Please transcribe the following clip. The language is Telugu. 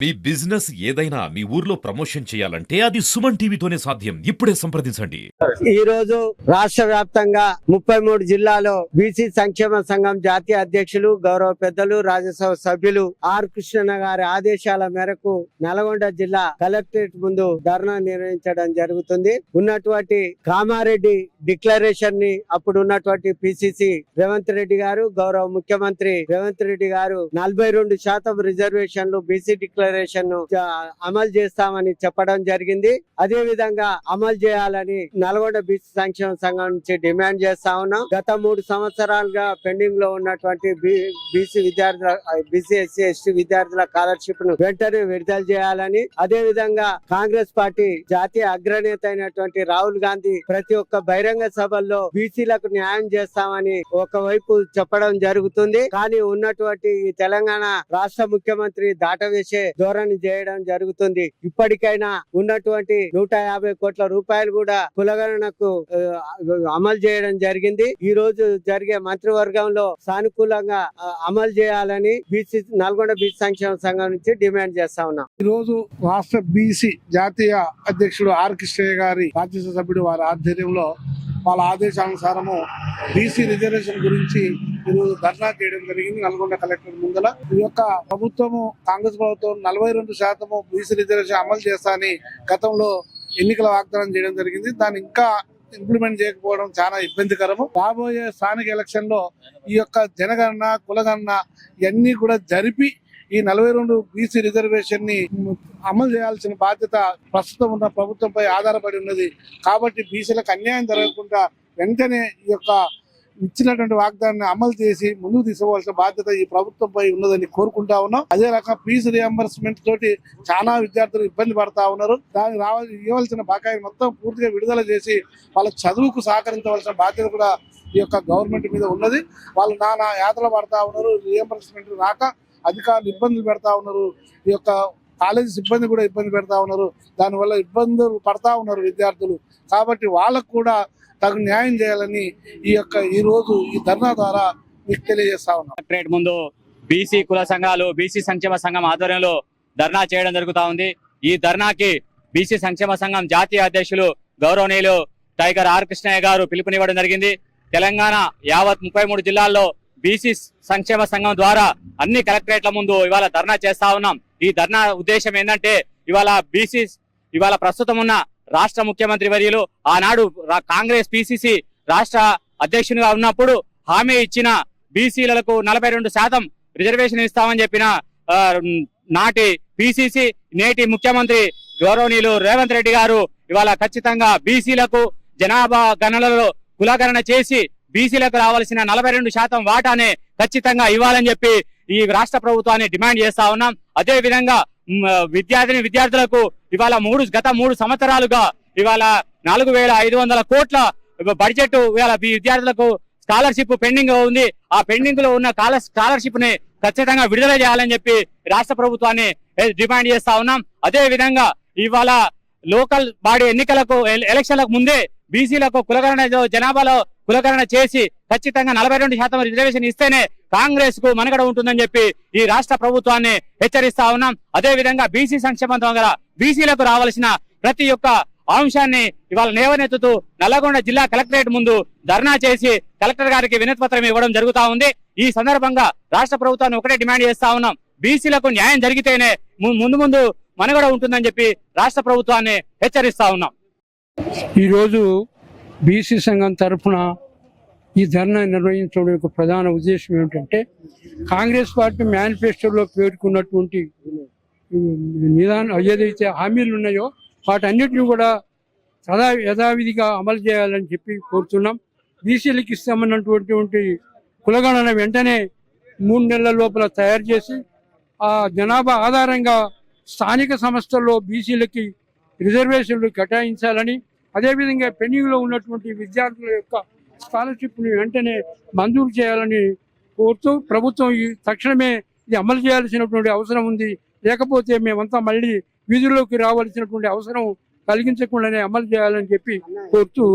మీ బిజినెస్ ఏదైనా మీ ఊర్లో ప్రమోషన్ చేయాలంటే అది సుమన్ టీవీతోనే సాధ్యం. ఇప్పుడే సంప్రదించండి. ఈ రోజు రాష్ట్ర వ్యాప్తంగా 33 జిల్లాలో బీసీ సంక్షేమ సంఘం జాతీయ అధ్యక్షులు గౌరవ పెద్దలు రాజ్యసభ సభ్యులు ఆర్ కృష్ణ గారి ఆదేశాల మేరకు నల్గొండ జిల్లా కలెక్టరేట్ ముందు ధర్నా నిర్వహించడం జరుగుతుంది. ఉన్నటువంటి కామారెడ్డి డిక్లరేషన్ ని అప్పుడు ఉన్నటువంటి పిసిసి రేవంత్ రెడ్డి గారు, గౌరవ ముఖ్యమంత్రి రేవంత్ రెడ్డి గారు 42% రిజర్వేషన్లు బీసీ డిక్లరేషన్ అమలు చేస్తామని చెప్పడం జరిగింది. అదే విధంగా అమలు చేయాలని నల్గొండ బీసీ సంక్షేమ సంఘం నుంచి డిమాండ్ చేస్తా ఉన్నాం. గత 3 సంవత్సరాలుగా పెండింగ్ లో ఉన్నటువంటి బీసీ విద్యార్థుల బీసీ ఎస్సీ ఎస్టీ విద్యార్థుల స్కాలర్షిప్ ను వెంటనే విడుదల చేయాలని, అదే విధంగా కాంగ్రెస్ పార్టీ జాతీయ అగ్రనేత అయినటువంటి రాహుల్ గాంధీ ప్రతి ఒక్క బహిరంగ సభల్లో బీసీలకు న్యాయం చేస్తామని ఒకవైపు చెప్పడం జరుగుతుంది. కానీ ఉన్నటువంటి ఈ తెలంగాణ రాష్ట్ర ముఖ్యమంత్రి దాటవేసే ధోరణి చేయడం జరుగుతుంది. ఇప్పటికైనా ఉన్నటువంటి 150 కోట్ల రూపాయలు కూడా కులగణనకు అమలు చేయడం జరిగింది. ఈ రోజు జరిగే మంత్రివర్గంలో సానుకూలంగా అమలు చేయాలని నల్గొండ బీసీ సంక్షేమ సంఘం నుంచి డిమాండ్ చేస్తా ఉన్నాం. ఈ రోజు రాష్ట్ర బీసీ జాతీయ అధ్యక్షుడు ఆర్ కృష్ణయ్య గారి రాజ్యసభ సభ్యుడు వారి ఆధ్వర్యంలో వాళ్ళ ఆదేశానుసారము బీసీ రిజర్వేషన్ గురించి ఈరోజు ధర్నా చేయడం జరిగింది నల్గొండ కలెక్టర్ ముందల. ఈ యొక్క ప్రభుత్వము కాంగ్రెస్ ప్రభుత్వం 42% బీసీ రిజర్వేషన్ అమలు చేస్తా అని గతంలో ఎన్నికల వాగ్దానం చేయడం జరిగింది. దాన్ని ఇంకా ఇంప్లిమెంట్ చేయకపోవడం చాలా ఇబ్బందికరము. రాబోయే స్థానిక ఎలక్షన్ లో ఈ యొక్క జనగణన కులగణన ఇవన్నీ కూడా జరిపి ఈ 42 బీసీ రిజర్వేషన్ ని అమలు చేయాల్సిన బాధ్యత ప్రస్తుతం ఉన్న ప్రభుత్వంపై ఆధారపడి ఉన్నది. కాబట్టి బీసీలకు అన్యాయం జరగకుండా వెంటనే ఈ యొక్క ఇచ్చినటువంటి వాగ్దానాన్ని అమలు చేసి ముందుకు తీసుకోవాల్సిన బాధ్యత ఈ ప్రభుత్వంపై ఉన్నదని కోరుకుంటా ఉన్నాం. అదే రకంగా ఫీజు రియంబర్స్మెంట్ తోటి చాలా విద్యార్థులు ఇబ్బంది పడతా ఉన్నారు. దానికి ఇవ్వాల్సిన బకాయి మొత్తం పూర్తిగా విడుదల చేసి వాళ్ళ చదువుకు సహకరించవలసిన బాధ్యత కూడా ఈ యొక్క గవర్నమెంట్ మీద ఉన్నది. వాళ్ళు నానా యాతలు పడతా ఉన్నారు. రియంబర్స్మెంట్ రాక అధికారులు ఇబ్బందులు పెడతా ఉన్నారు. ఈ యొక్క కాలేజీ సిబ్బంది కూడా ఇబ్బంది పెడతా ఉన్నారు. దానివల్ల ఇబ్బందులు పడతా ఉన్నారు విద్యార్థులు. కాబట్టి వాళ్ళకు కూడా తగు న్యాయం చేయాలని ఈ రోజు ఈ ధర్నా ద్వారా మీకు తెలియజేస్తా ఉన్నాం. కలెక్టరేట్ ముందు బీసీ కుల సంఘాలు బీసీ సంక్షేమ సంఘం ఆధ్వర్యంలో ధర్నా చేయడం జరుగుతా ఉంది. ఈ ధర్నాకి బీసీ సంక్షేమ సంఘం జాతీయ అధ్యక్షులు గౌరవనీయులు టైగర్ ఆర్ కృష్ణయ్య గారు పిలుపునివ్వడం జరిగింది. తెలంగాణ యావత్ 33 జిల్లాల్లో బీసీ సంక్షేమ సంఘం ద్వారా అన్ని కలెక్టరేట్ల ముందు ఇవాళ ధర్నా చేస్తా ఉన్నాం. ఈ ధర్నా ఉద్దేశం ఏంటంటే ఇవాళ ప్రస్తుతం ఉన్న రాష్ట్ర ముఖ్యమంత్రి వర్యులు ఆనాడు కాంగ్రెస్ పిసిసి రాష్ట్ర అధ్యక్షునిగా ఉన్నప్పుడు హామీ ఇచ్చిన బీసీలకు 42% రిజర్వేషన్ ఇస్తామని చెప్పిన నాటి పిసిసి నేటి ముఖ్యమంత్రి గౌరవనీయులు రేవంత్ రెడ్డి గారు ఇవాళ ఖచ్చితంగా బీసీలకు జనాభా గణనలో కులగణన చేసి బీసీలకు రావాల్సిన 42% వాటానే ఖచ్చితంగా ఇవ్వాలని చెప్పి ఈ రాష్ట్ర ప్రభుత్వాన్ని డిమాండ్ చేస్తా ఉన్నాం. అదే విధంగా విద్యార్థులకు ఇవాళ గత 3 సంవత్సరాలుగా ఇవాళ 4500 కోట్ల బడ్జెట్ ఇవాళ విద్యార్థులకు స్కాలర్షిప్ పెండింగ్ ఉంది. ఆ పెండింగ్ లో ఉన్న స్కాలర్షిప్ ని ఖచ్చితంగా విడుదల చేయాలని చెప్పి రాష్ట్ర ప్రభుత్వాన్ని డిమాండ్ చేస్తా ఉన్నాం. అదే విధంగా ఇవాళ లోకల్ బాడీ ఎలక్షన్లకు ముందే బీసీలకు కులగణన జనాభాలో కులగణన చేసి ఖచ్చితంగా 42% రిజర్వేషన్ ఇస్తేనే కాంగ్రెస్ కు మనుగడ ఉంటుందని చెప్పి ఈ రాష్ట్ర ప్రభుత్వాన్ని హెచ్చరిస్తా ఉన్నాం. అదే విధంగా బీసీ సంక్షేమం ద్వారా బీసీలకు రావాల్సిన ప్రతి ఒక్క అంశాన్ని ఇవాళ లేవనెత్తుతూ నల్లగొండ జిల్లా కలెక్టరేట్ ముందు ధర్నా చేసి కలెక్టర్ గారికి వినతి పత్రం ఇవ్వడం జరుగుతా ఉంది. ఈ సందర్భంగా రాష్ట్ర ప్రభుత్వాన్ని ఒకటే డిమాండ్ చేస్తా ఉన్నాం, బీసీలకు న్యాయం జరిగితేనే ముందు మనుగడ ఉంటుందని చెప్పి రాష్ట్ర ప్రభుత్వాన్ని హెచ్చరిస్తా ఉన్నాం. ఈరోజు బీసీ సంఘం తరఫున ఈ ధర్నా నిర్వహించడం యొక్క ప్రధాన ఉద్దేశం ఏమిటంటే, కాంగ్రెస్ పార్టీ మేనిఫెస్టోలో పేర్కొన్నటువంటి ఏదైతే హామీలు ఉన్నాయో వాటన్నిటిని కూడా యథావిధిగా అమలు చేయాలని చెప్పి కోరుతున్నాం. బీసీలకు ఇస్తామన్నటువంటి కులగణన వెంటనే 3 నెలల లోపల తయారు చేసి ఆ జనాభా ఆధారంగా స్థానిక సంస్థల్లో బీసీలకి రిజర్వేషన్లు కేటాయించాలని, అదేవిధంగా పెండింగ్లో ఉన్నటువంటి విద్యార్థుల యొక్క స్కాలర్షిప్ని వెంటనే మంజూరు చేయాలని కోరుతూ ప్రభుత్వం తక్షణమే ఇది అమలు చేయాల్సినటువంటి అవసరం ఉంది. లేకపోతే మేమంతా మళ్ళీ వీధుల్లోకి రావాల్సినటువంటి అవసరం కలిగించకుండానే అమలు చేయాలని చెప్పి కోరుతూ